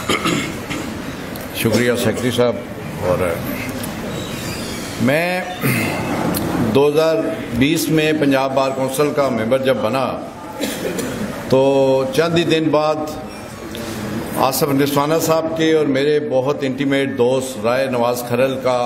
شکریہ سیکرٹری صاحب. اور میں 2020 میں پنجاب بار کونسل کا ممبر جب بنا تو چند ہی دن بعد آصف نسوانہ صاحب کے اور میرے بہت انٹیمیٹ دوست رائے نواز کھرل کا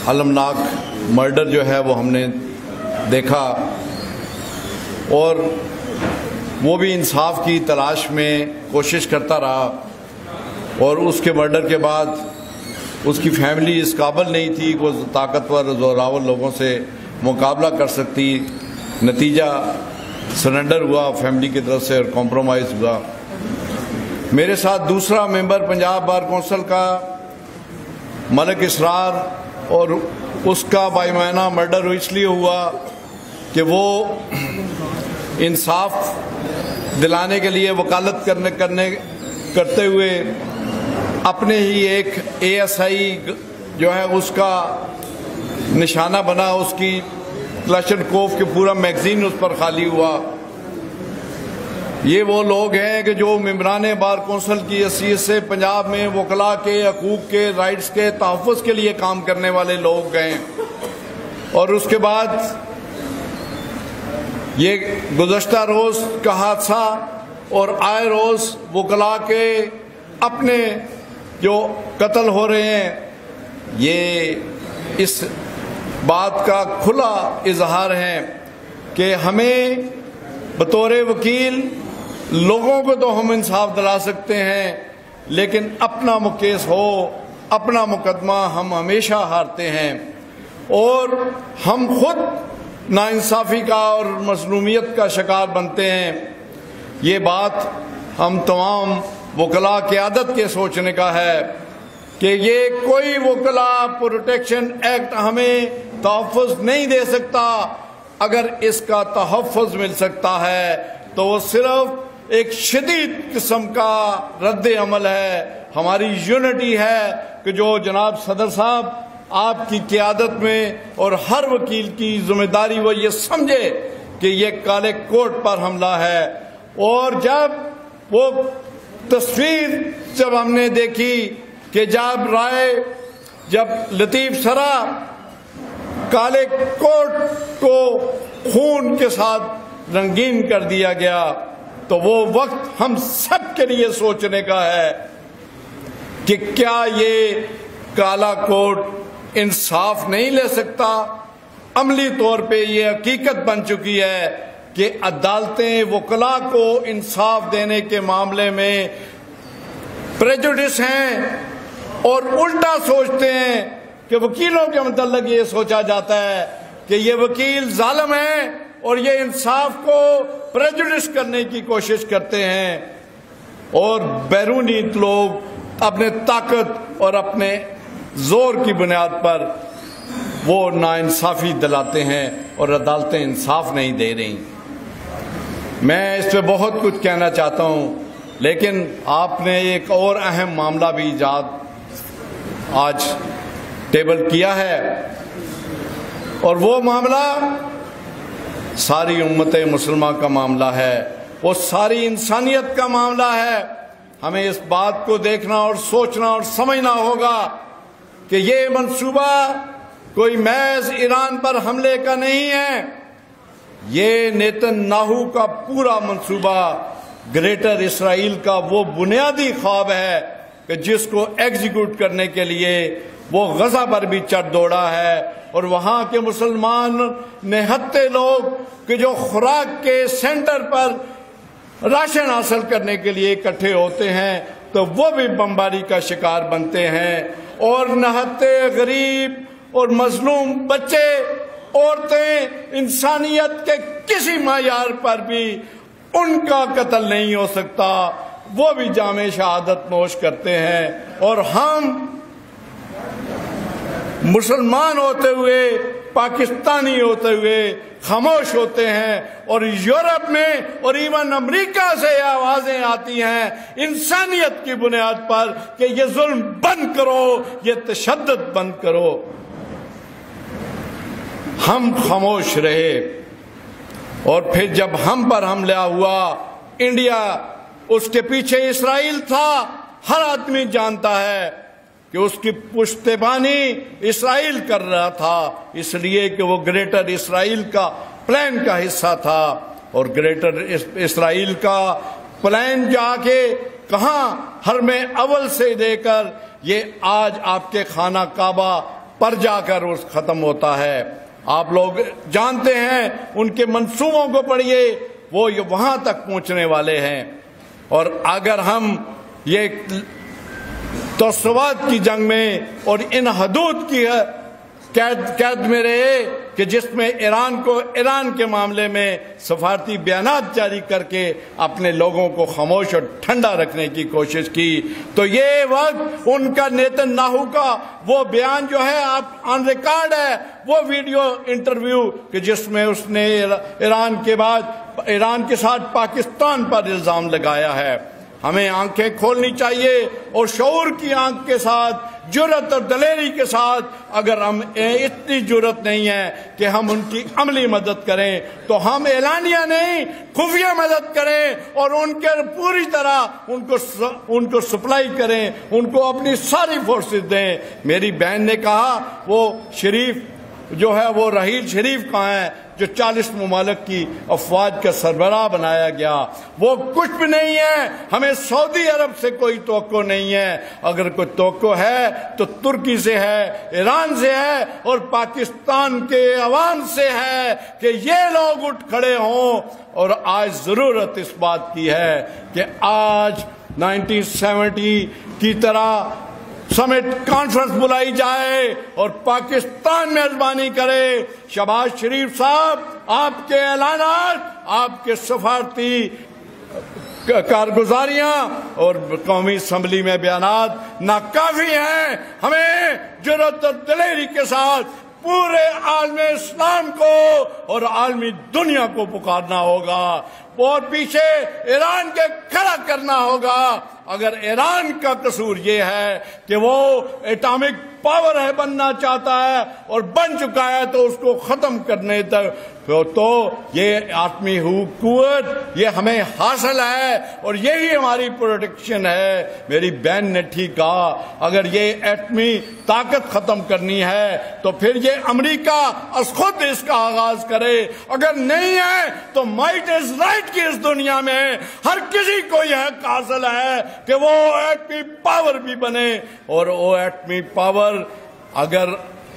المناک مرڈر جو ہے وہ ہم نے دیکھا، اور وہ بھی انصاف کی تلاش میں کوشش کرتا رہا، اور اس کے مرڈر کے بعد اس کی فیملی اس قابل نہیں تھی کہ وہ طاقتور زوراور لوگوں سے مقابلہ کر سکتی. نتیجہ سرنڈر ہوا فیملی کی طرف سے اور کمپرومائز ہوا. میرے ساتھ دوسرا ممبر پنجاب بار کونسل کا ملک اسرار، اور اس کا بائیمانہ مرڈر اس لیے ہوا کہ وہ انصاف دلانے کے لیے وکالت کرتے ہوئے اپنے ہی ایک ASI جو ہے اس کا نشانہ بنا. اس کی کلاشن کوف کے پورا میگزین اس پر خالی ہوا. یہ وہ لوگ ہیں کہ جو ممبران بار کونسل کی حیثیت سے پنجاب میں وکلاء کے حقوق کے رائٹس کے تحفظ کے لیے کام کرنے والے لوگ ہیں. اور اس کے بعد یہ گزشتہ روز کا حادثہ اور آئے روز وکلاء کے اپنے جو قتل ہو رہے ہیں، یہ اس بات کا کھلا اظہار ہے کہ ہمیں بطور وکیل لوگوں کو تو ہم انصاف دلا سکتے ہیں، لیکن اپنا کیس ہو، اپنا مقدمہ ہم ہمیشہ ہارتے ہیں، اور ہم خود ناانصافی کا اور مظلومیت کا شکار بنتے ہیں. یہ بات ہم تمام وکلاء قیادت کے سوچنے کا ہے کہ یہ کوئی وکلاء پروٹیکشن ایکٹ ہمیں تحفظ نہیں دے سکتا. اگر اس کا تحفظ مل سکتا ہے تو وہ صرف ایک شدید قسم کا رد عمل ہے. ہماری یونٹی ہے کہ جو جناب صدر صاحب آپ کی قیادت میں اور ہر وکیل کی ذمہ داری وہ یہ سمجھے کہ یہ کالے کوٹ پر حملہ ہے. اور جب وہ تصویر جب ہم نے دیکھی کہ جب لطیف سرا کالے کوٹ کو خون کے ساتھ رنگین کر دیا گیا، تو وہ وقت ہم سب کے لیے سوچنے کا ہے کہ کیا یہ کالا کوٹ انصاف نہیں لے سکتا. عملی طور پہ یہ حقیقت بن چکی ہے کہ عدالتیں وکلاء کو انصاف دینے کے معاملے میں پریجوڈس ہیں، اور الٹا سوچتے ہیں کہ وکیلوں کے متعلق یہ سوچا جاتا ہے کہ یہ وکیل ظالم ہیں اور یہ انصاف کو پریجوڈس کرنے کی کوشش کرتے ہیں، اور بیرونی لوگ اپنے طاقت اور اپنے زور کی بنیاد پر وہ ناانصافی دلاتے ہیں اور عدالتیں انصاف نہیں دے رہی. میں اس پہ بہت کچھ کہنا چاہتا ہوں، لیکن آپ نے ایک اور اہم معاملہ بھی آج ٹیبل کیا ہے، اور وہ معاملہ ساری امت مسلمہ کا معاملہ ہے، وہ ساری انسانیت کا معاملہ ہے. ہمیں اس بات کو دیکھنا اور سوچنا اور سمجھنا ہوگا کہ یہ منصوبہ کوئی محض ایران پر حملے کا نہیں ہے. یہ نیتن یاہو کا پورا منصوبہ گریٹر اسرائیل کا وہ بنیادی خواب ہے کہ جس کو ایگزیکیوٹ کرنے کے لیے وہ غزہ پر بھی چڑھ دوڑا ہے، اور وہاں کے مسلمان نہتے لوگ کہ جو خوراک کے سینٹر پر راشن حاصل کرنے کے لیے اکٹھے ہوتے ہیں تو وہ بھی بمباری کا شکار بنتے ہیں، اور نہتے غریب اور مظلوم بچے، عورتیں، انسانیت کے کسی معیار پر بھی ان کا قتل نہیں ہو سکتا، وہ بھی جام شہادت نوش کرتے ہیں. اور ہم مسلمان ہوتے ہوئے، پاکستانی ہوتے ہوئے خاموش ہوتے ہیں، اور یورپ میں اور ایون امریکہ سے آوازیں آتی ہیں انسانیت کی بنیاد پر کہ یہ ظلم بند کرو، یہ تشدد بند کرو. ہم خاموش رہے، اور پھر جب ہم پر حملہ ہوا، انڈیا اس کے پیچھے اسرائیل تھا. ہر آدمی جانتا ہے کہ اس کی پشتیبانی اسرائیل کر رہا تھا، اس لیے کہ وہ گریٹر اسرائیل کا پلان کا حصہ تھا. اور گریٹر اسرائیل کا پلان جا کے کہاں حرم اول سے دے کر یہ آج آپ کے خانہ کعبہ پر جا کر اس ختم ہوتا ہے. آپ لوگ جانتے ہیں ان کے منصوبوں کو پڑھیے، وہ وہاں تک پہنچنے والے ہیں. اور اگر ہم یہ توسعات کی جنگ میں اور ان حدود کی قید میں رہے کہ جس میں ایران کے معاملے میں سفارتی بیانات جاری کر کے اپنے لوگوں کو خاموش اور ٹھنڈا رکھنے کی کوشش کی، تو یہ وقت ان کا نیتن یاہو کا وہ بیان جو ہے آپ آن ریکارڈ ہے، وہ ویڈیو انٹرویو کہ جس میں اس نے ایران کے ساتھ پاکستان پر الزام لگایا ہے. ہمیں آنکھیں کھولنی چاہیے اور شعور کی آنکھ کے ساتھ، جرأت اور دلیری کے ساتھ، اگر ہم اتنی جرأت نہیں ہے کہ ہم ان کی عملی مدد کریں تو ہم اعلانیہ نہیں خفیہ مدد کریں اور ان کے پوری طرح ان کو سپلائی کریں، ان کو اپنی ساری فورسز دیں. میری بہن نے کہا وہ شریف جو ہے وہ رحیل شریف کہاں ہے جو 40 ممالک کی افواج کا سربراہ بنایا گیا؟ وہ کچھ بھی نہیں ہے. ہمیں سعودی عرب سے کوئی توقع نہیں ہے. اگر کوئی توقع ہے تو ترکی سے ہے، ایران سے ہے اور پاکستان کے عوام سے ہے کہ یہ لوگ اٹھ کھڑے ہوں. اور آج ضرورت اس بات کی ہے کہ آج 1970 کی طرح سمٹ کانفرنس بلائی جائے اور پاکستان میزبانی کرے. شہباز شریف صاحب، آپ کے اعلانات، آپ کے سفارتی کارگزاریاں اور قومی اسمبلی میں بیانات ناکافی ہیں. ہمیں جرأت اور دلیری کے ساتھ پورے عالم اسلام کو اور عالمی دنیا کو پکارنا ہوگا اور پیچھے ایران کے کھڑا کرنا ہوگا. اگر ایران کا قصور یہ ہے کہ وہ ایٹامک پاور ہے بننا چاہتا ہے اور بن چکا ہے تو اس کو ختم کرنے تک تو یہ آٹمی قوت یہ ہمیں حاصل ہے اور یہی ہماری پروٹیکشن ہے. میری بہن نے ٹھیک کہا، اگر یہ ایٹمی طاقت ختم کرنی ہے تو پھر یہ امریکہ از خود اس کا آغاز کرے. اگر نہیں ہے تو مائٹ از رائٹ کی اس دنیا میں ہر کسی کو یہ حق حاصل ہے کہ وہ ایٹمی پاور بھی بنے. اور وہ ایٹمی پاور اگر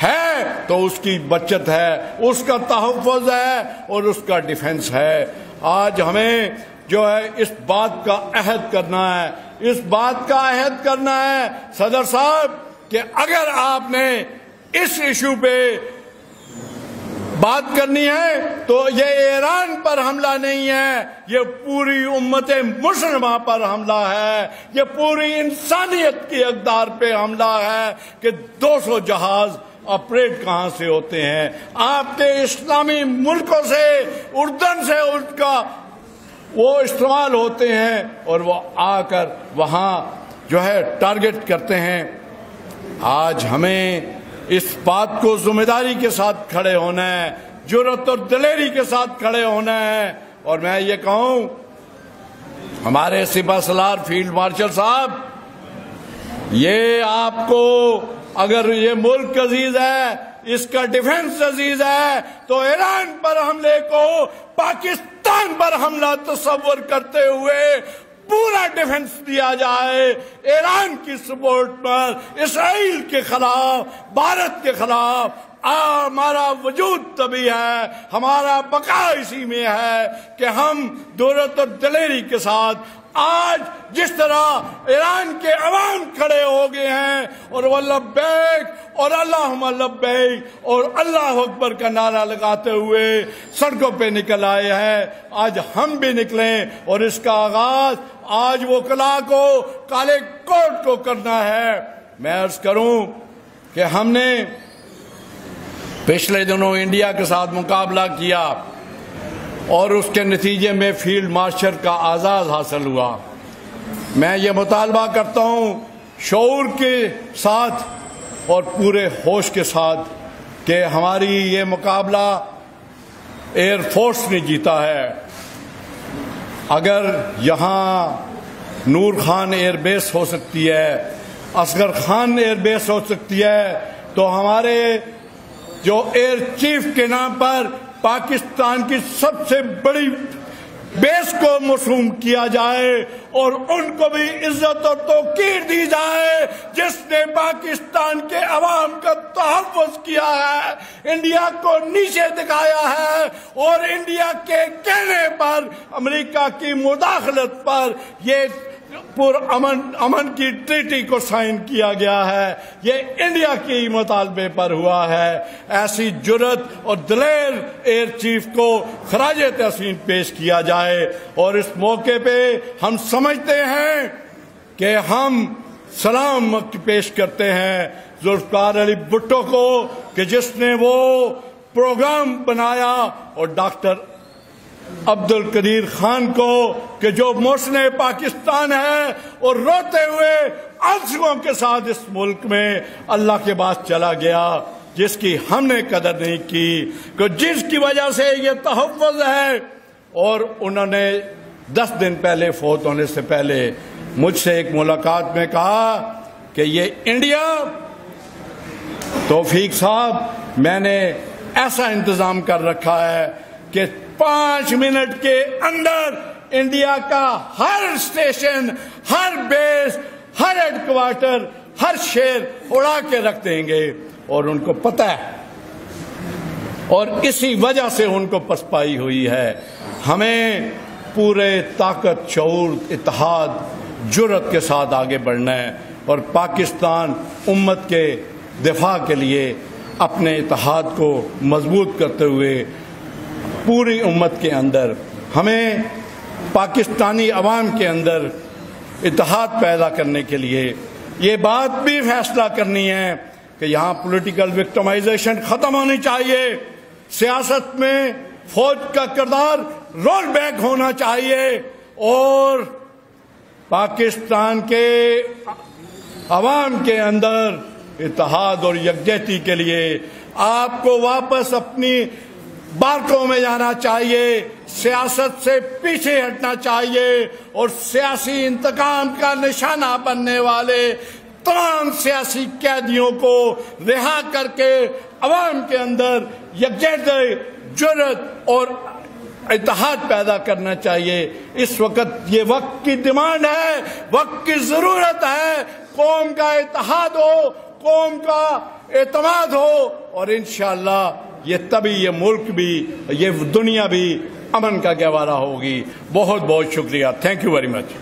ہے تو اس کی بچت ہے، اس کا تحفظ ہے اور اس کا ڈیفنس ہے. آج ہمیں جو ہے اس بات کا عہد کرنا ہے صدر صاحب کہ اگر آپ نے اس ایشو پہ بات کرنی ہے تو یہ ایران پر حملہ نہیں ہے، یہ پوری امت مسلمہ پر حملہ ہے، یہ پوری انسانیت کی اقدار پہ حملہ ہے کہ 200 جہاز آپریٹ کہاں سے ہوتے ہیں؟ آپ کے اسلامی ملکوں سے، اردن سے ان کا وہ استعمال ہوتے ہیں اور وہ آ کر وہاں جو ہے ٹارگٹ کرتے ہیں. آج ہمیں اس بات کو ذمہ داری کے ساتھ کھڑے ہونا ہے، جرأت اور دلیری کے ساتھ کھڑے ہونا ہے. اور میں یہ کہوں ہمارے سپہ سالار فیلڈ مارشل صاحب، یہ آپ کو اگر یہ ملک عزیز ہے، اس کا ڈیفنس عزیز ہے تو ایران پر حملے کو پاکستان پر حملہ تصور کرتے ہوئے پورا ڈیفنس دیا جائے. ایران کی سپورٹ پر، اسرائیل کے خلاف، بھارت کے خلاف ہمارا وجود تبھی ہے، ہمارا بقا اسی میں ہے کہ ہم جرأت اور دلیری کے ساتھ آج جس طرح ایران کے عوام کھڑے ہو گئے ہیں اور وہ لبیک اور اللہم لبیک اور اللہ اکبر کا نعرہ لگاتے ہوئے سڑکوں پہ نکل آئے ہیں، آج ہم بھی نکلیں اور اس کا آغاز آج وکلاء کو، کالے کوٹ کو کرنا ہے. میں عرض کروں کہ ہم نے پچھلے دنوں انڈیا کے ساتھ مقابلہ کیا اور اس کے نتیجے میں فیلڈ مارشل کا اعزاز حاصل ہوا. میں یہ مطالبہ کرتا ہوں شعور کے ساتھ اور پورے ہوش کے ساتھ کہ ہماری یہ مقابلہ ایئر فورس نے جیتا ہے. اگر یہاں نور خان ایئر بیس ہو سکتی ہے، اصغر خان ایئر بیس ہو سکتی ہے، تو ہمارے جو ایئر چیف کے نام پر پاکستان کی سب سے بڑی بیس کو موسوم کیا جائے اور ان کو بھی عزت اور توقیر دی جائے جس نے پاکستان کے عوام کا تحفظ کیا ہے، انڈیا کو نیچے دکھایا ہے، اور انڈیا کے کہنے پر امریکہ کی مداخلت پر یہ امن کی ٹریٹی کو سائن کیا گیا ہے، یہ انڈیا کی مطالبے پر ہوا ہے۔ ایسی جرت اور دلیر ایئر چیف کو خراج تحسین پیش کیا جائے، اور اس موقع پہ ہم سمجھتے ہیں کہ ہم سلام پیش کرتے ہیں ذوالفقار علی بھٹو کو کہ جس نے وہ پروگرام بنایا، اور ڈاکٹر عبدالقدیر خان کو کہ جو محسن پاکستان ہے اور روتے ہوئے آنسوؤں کے ساتھ اس ملک میں اللہ کے پاس چلا گیا، جس کی ہم نے قدر نہیں کی، کہ جس کی وجہ سے یہ تحفظ ہے۔ اور انہوں نے 10 دن پہلے فوت ہونے سے پہلے مجھ سے ایک ملاقات میں کہا کہ یہ انڈیا، توفیق صاحب، میں نے ایسا انتظام کر رکھا ہے کہ 5 منٹ کے اندر انڈیا کا ہر اسٹیشن، ہر بیس، ہر ہیڈ کوارٹر، ہر شہر اڑا کے رکھ دیں گے، اور ان کو پتہ ہے، اور اسی وجہ سے ان کو پسپائی ہوئی ہے۔ ہمیں پورے طاقت، شعور، اتحاد، جرت کے ساتھ آگے بڑھنا ہے، اور پاکستان امت کے دفاع کے لیے اپنے اتحاد کو مضبوط کرتے ہوئے پوری امت کے اندر ہمیں پاکستانی عوام کے اندر اتحاد پیدا کرنے کے لیے یہ بات بھی فیصلہ کرنی ہے کہ یہاں پولیٹیکل وکٹمائزیشن ختم ہونی چاہیے، سیاست میں فوج کا کردار رول بیک ہونا چاہیے، اور پاکستان کے عوام کے اندر اتحاد اور یکجہتی کے لیے آپ کو واپس اپنی بارکوں میں جانا چاہیے، سیاست سے پیچھے ہٹنا چاہیے، اور سیاسی انتقام کا نشانہ بننے والے تمام سیاسی قیدیوں کو رہا کر کے عوام کے اندر یکجہتی، جرت اور اتحاد پیدا کرنا چاہیے۔ اس وقت یہ وقت کی ڈیمانڈ ہے، وقت کی ضرورت ہے، قوم کا اتحاد ہو، قوم کا اعتماد ہو، اور انشاءاللہ یہ تبھی یہ ملک بھی، یہ دنیا بھی امن کا گہوارہ ہوگی۔ بہت بہت شکریہ، تھینک یو ویری مچ۔